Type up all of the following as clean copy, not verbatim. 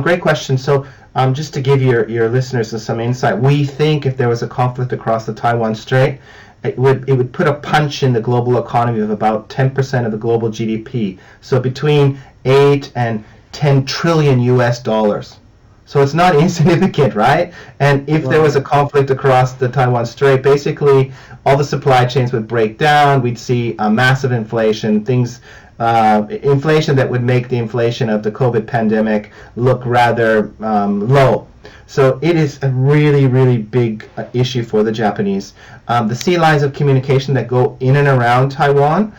Great question. So just to give your listeners some insight, we think if there was a conflict across the Taiwan Strait, it would put a punch in the global economy of about 10% of the global GDP. So between 8 and 10 trillion US dollars. So it's not insignificant, right? And if there was a conflict across the Taiwan Strait, basically all the supply chains would break down. We'd see a massive inflation, inflation that would make the inflation of the COVID pandemic look rather low. So it is a really, really big issue for the Japanese. The sea lines of communication that go in and around Taiwan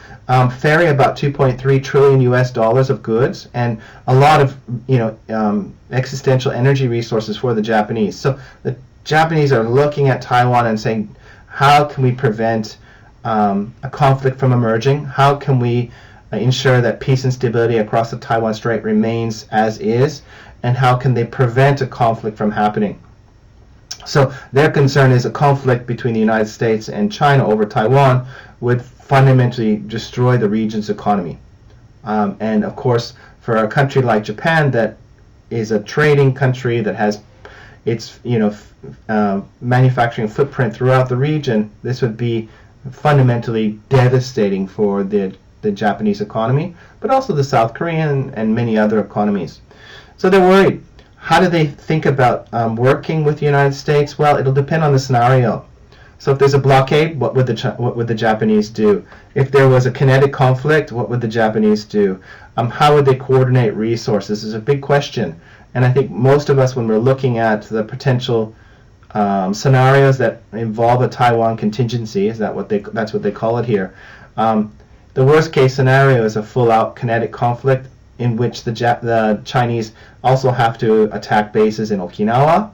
ferry about 2.3 trillion US dollars of goods and a lot of existential energy resources for the Japanese. So the Japanese are looking at Taiwan and saying, how can we prevent a conflict from emerging? How can we ensure that peace and stability across the Taiwan Strait remains as is? And how can they prevent a conflict from happening? So their concern is a conflict between the United States and China over Taiwan would fundamentally destroy the region's economy. And of course, for a country like Japan that is a trading country that has its manufacturing footprint throughout the region, this would be fundamentally devastating for the Japanese economy, but also the South Korean and many other economies. So they're worried. How do they think about working with the United States? Well, it'll depend on the scenario. So if there's a blockade, what would the Japanese do? If there was a kinetic conflict, what would the Japanese do? How would they coordinate resources is a big question. And I think most of us, when we're looking at the potential scenarios that involve a Taiwan contingency, that's what they call it here. The worst case scenario is a full-out kinetic conflict in which the Chinese also have to attack bases in Okinawa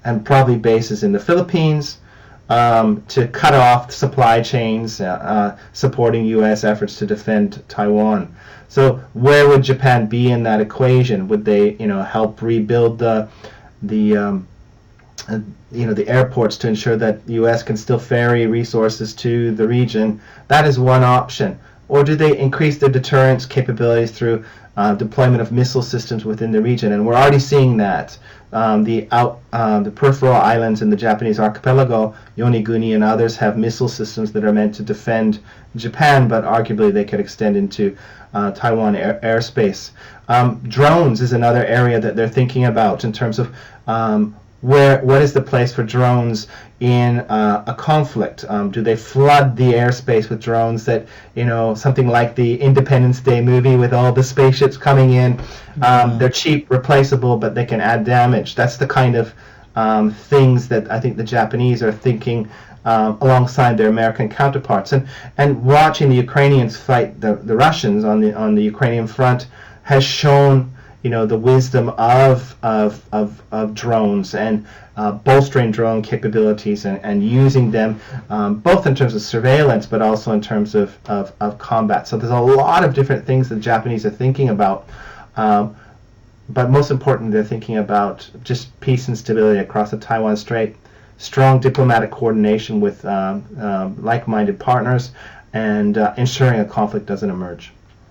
and probably bases in the Philippines to cut off supply chains supporting U.S. efforts to defend Taiwan. So where would Japan be in that equation? Would they, help rebuild the airports to ensure that the U.S. can still ferry resources to the region? That is one option. Or do they increase their deterrence capabilities through deployment of missile systems within the region? And we're already seeing that. The peripheral islands in the Japanese archipelago, Yonaguni and others, have missile systems that are meant to defend Japan, but arguably they could extend into Taiwan airspace. Drones is another area that they're thinking about in terms of what is the place for drones in a conflict? Do they flood the airspace with drones that, something like the Independence Day movie with all the spaceships coming in? They're cheap, replaceable, but they can add damage. That's the kind of things that I think the Japanese are thinking alongside their American counterparts. And watching the Ukrainians fight the Russians on the Ukrainian front has shown the wisdom of drones and bolstering drone capabilities and using them both in terms of surveillance but also in terms of combat. So there's a lot of different things the Japanese are thinking about, but most importantly they're thinking about just peace and stability across the Taiwan Strait, strong diplomatic coordination with like-minded partners, and ensuring a conflict doesn't emerge.